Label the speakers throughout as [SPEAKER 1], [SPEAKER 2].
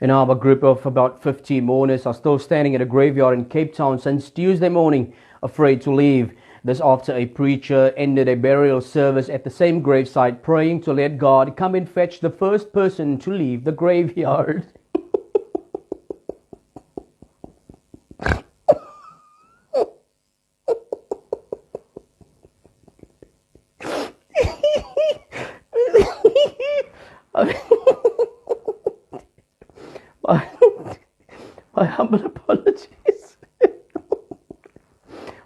[SPEAKER 1] And now a group of about 50 mourners are still standing at a graveyard in Cape Town since Tuesday morning, afraid to leave. This after a preacher ended a burial service at the same gravesite, praying to let God come and fetch the first person to leave the graveyard. My humble apologies.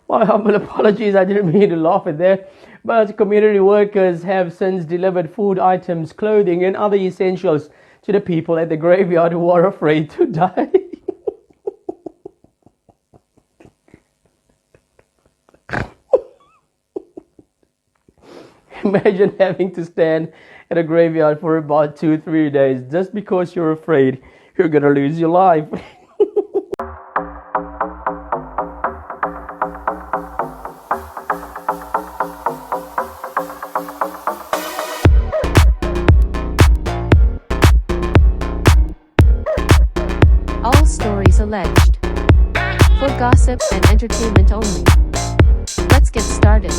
[SPEAKER 1] My humble apologies. I didn't mean to laugh at that. But community workers have since delivered food items, clothing, and other essentials to the people at the graveyard who are afraid to die. Imagine having to stand at a graveyard for about 2-3 days just because you're afraid you're gonna lose your life.
[SPEAKER 2] All stories alleged. For gossip and entertainment only. Let's get started.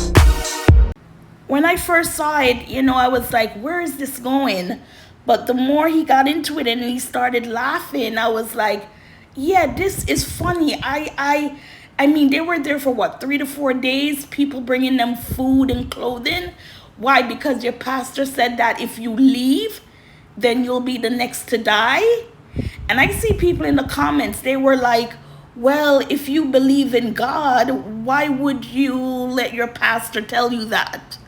[SPEAKER 3] When I first saw it, I was like, where is this going? But the more he got into it and he started laughing, I was like, yeah, this is funny. I mean, they were there for what, 3 to 4 days, people bringing them food and clothing. Why? Because your pastor said that if you leave, then you'll be the next to die. And I see people in the comments, they were like, well, if you believe in God, why would you let your pastor tell you that?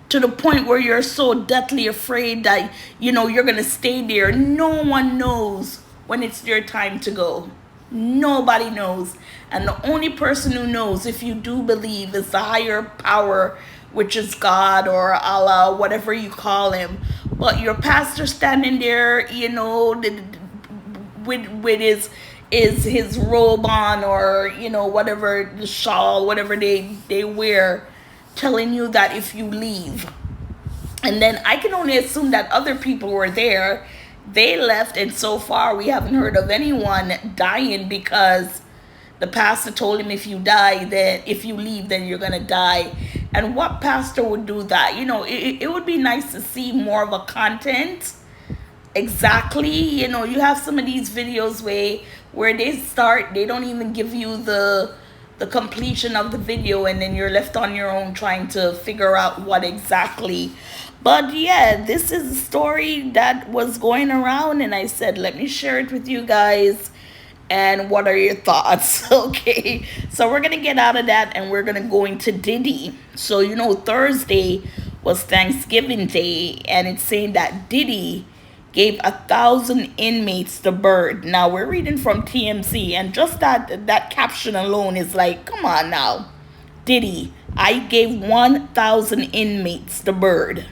[SPEAKER 3] To the point where you're so deathly afraid that, you're going to stay there. No one knows when it's your time to go. Nobody knows. And the only person who knows, if you do believe, is the higher power, which is God or Allah, whatever you call him. But your pastor standing there, with his robe on, or whatever, the shawl, whatever they wear, telling you that if you leave. And then I can only assume that other people were there, they left, and so far we haven't heard of anyone dying because the pastor told him if you leave, then you're gonna die. And what pastor would do that? It would be nice to see more of a content. Exactly. You have some of these videos where they don't even give you the completion of the video, and then you're left on your own trying to figure out what exactly. But yeah, this is a story that was going around, and I said, let me share it with you guys. And what are your thoughts? Okay, so we're gonna get out of that and we're gonna go into Diddy. So Thursday was Thanksgiving Day, and it's saying that Diddy gave 1,000 inmates the bird. Now we're reading from TMZ, and just that caption alone is like, come on now, Diddy, I gave 1,000 inmates the bird.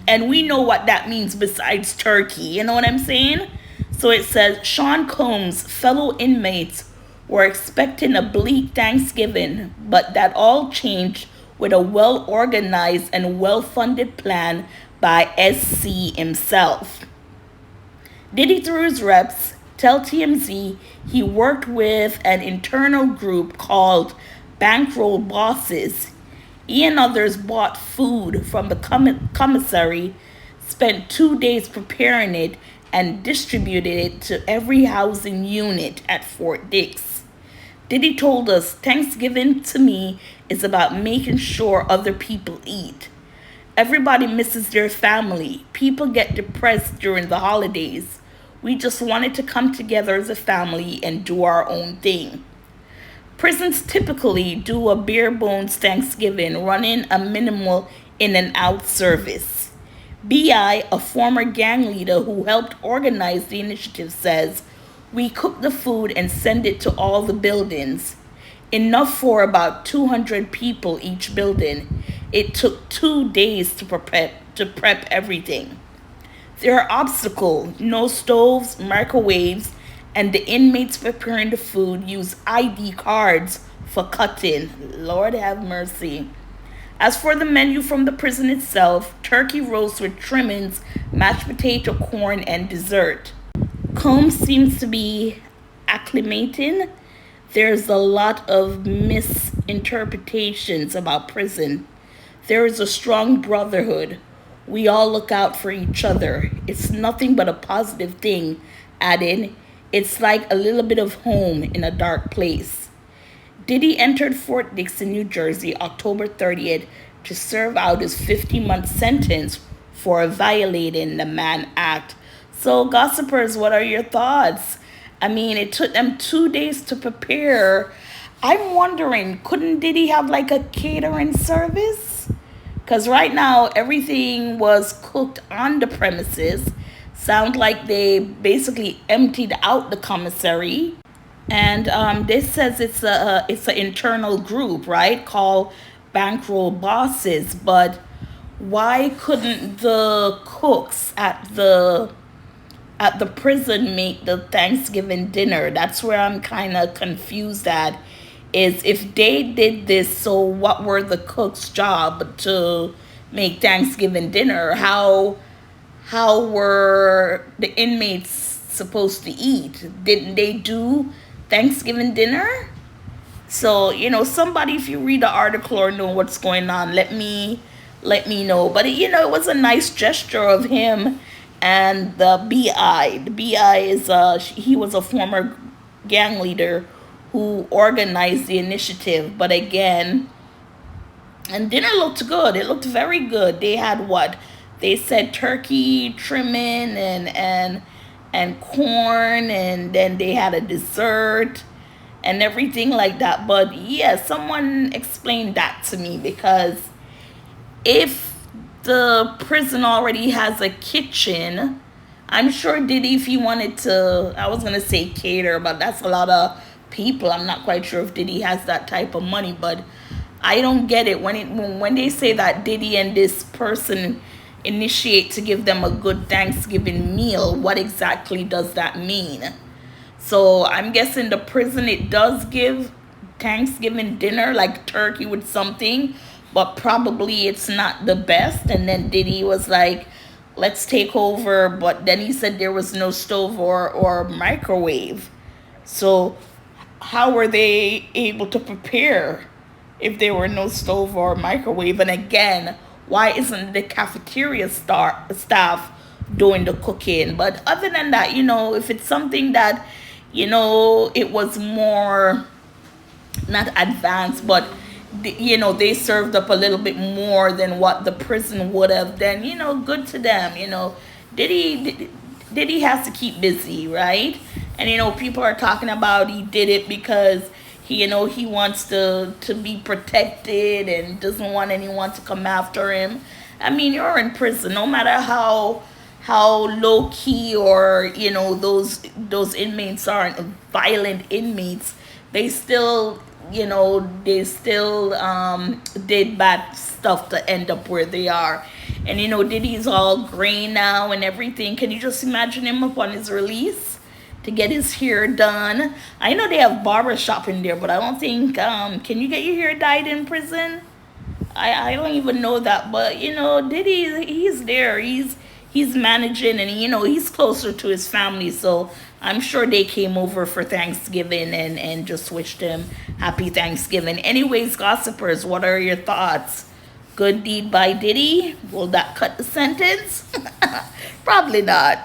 [SPEAKER 3] And we know what that means besides turkey, you know what I'm saying? So it says, Sean Combs' fellow inmates were expecting a bleak Thanksgiving, but that all changed with a well-organized and well-funded plan by SC himself. Diddy, through his reps, tell TMZ he worked with an internal group called Bankroll Bosses. He and others bought food from the commissary, spent 2 days preparing it, and distributed it to every housing unit at Fort Dix. Diddy told us, Thanksgiving to me is about making sure other people eat. Everybody misses their family. People get depressed during the holidays. We just wanted to come together as a family and do our own thing. Prisons typically do a bare bones Thanksgiving, running a minimal in and out service. B.I., a former gang leader who helped organize the initiative, says, we cook the food and send it to all the buildings. Enough for about 200 people each building. It took 2 days to prep everything. There are obstacles, no stoves, microwaves, and the inmates preparing the food use ID cards for cutting. Lord have mercy. As for the menu from the prison itself, turkey roast with trimmings, mashed potato, corn, and dessert. Combs seems to be acclimating. There's a lot of misinterpretations about prison. There is a strong brotherhood. We all look out for each other. It's nothing but a positive thing, adding, it's like a little bit of home in a dark place. Diddy entered Fort Dixon, New Jersey, October 30th to serve out his 50-month sentence for violating the Mann Act. So, gossipers, what are your thoughts? I mean, it took them 2 days to prepare. I'm wondering, couldn't Diddy have like a catering service? Because right now, everything was cooked on the premises. Sound like they basically emptied out the commissary. And this says it's an internal group, right, called Bankroll Bosses. But why couldn't the cooks at the prison make the Thanksgiving dinner? That's where I'm kind of confused at. Is if they did this, so what were the cooks' job to make Thanksgiving dinner? How were the inmates supposed to eat? Didn't they do Thanksgiving dinner? So, somebody, if you read the article or know what's going on, let me know. But it was a nice gesture of him and the BI. The BI is he was a former gang leader who organized the initiative. But again, and dinner looked good. It looked very good. They had what? They said turkey trimming and corn, and then they had a dessert and everything like that. But yeah, someone explained that to me, because if the prison already has a kitchen, I'm sure Diddy, if he wanted to, I was going to say cater, but that's a lot of people. I'm not quite sure if Diddy has that type of money, but I don't get it. When they say that Diddy and this person initiate to give them a good Thanksgiving meal, what exactly does that mean? So I'm guessing the prison, it does give Thanksgiving dinner, like turkey with something, but probably it's not the best. And then Diddy was like, let's take over. But then he said there was no stove or microwave. So how were they able to prepare if there were no stove or microwave? And again, why isn't the cafeteria staff doing the cooking? But other than that, if it's something that, it was more, not advanced, but, they served up a little bit more than what the prison would have, then, good to them. Diddy has to keep busy, right? And, people are talking about he did it because he wants to be protected and doesn't want anyone to come after him. I mean, you're in prison, no matter how low key or those inmates aren't violent inmates, they still did bad stuff to end up where they are. And Diddy's all gray now and everything. Can you just imagine him upon his release to get his hair done? I know they have barber shop in there, but I don't think can you get your hair dyed in prison? I don't even know that. But Diddy, he's there, he's managing, and he's closer to his family, so I'm sure they came over for Thanksgiving and just wished him happy Thanksgiving. Anyways, gossipers, what are your thoughts? Good deed by Diddy? Will that cut the sentence? Probably not.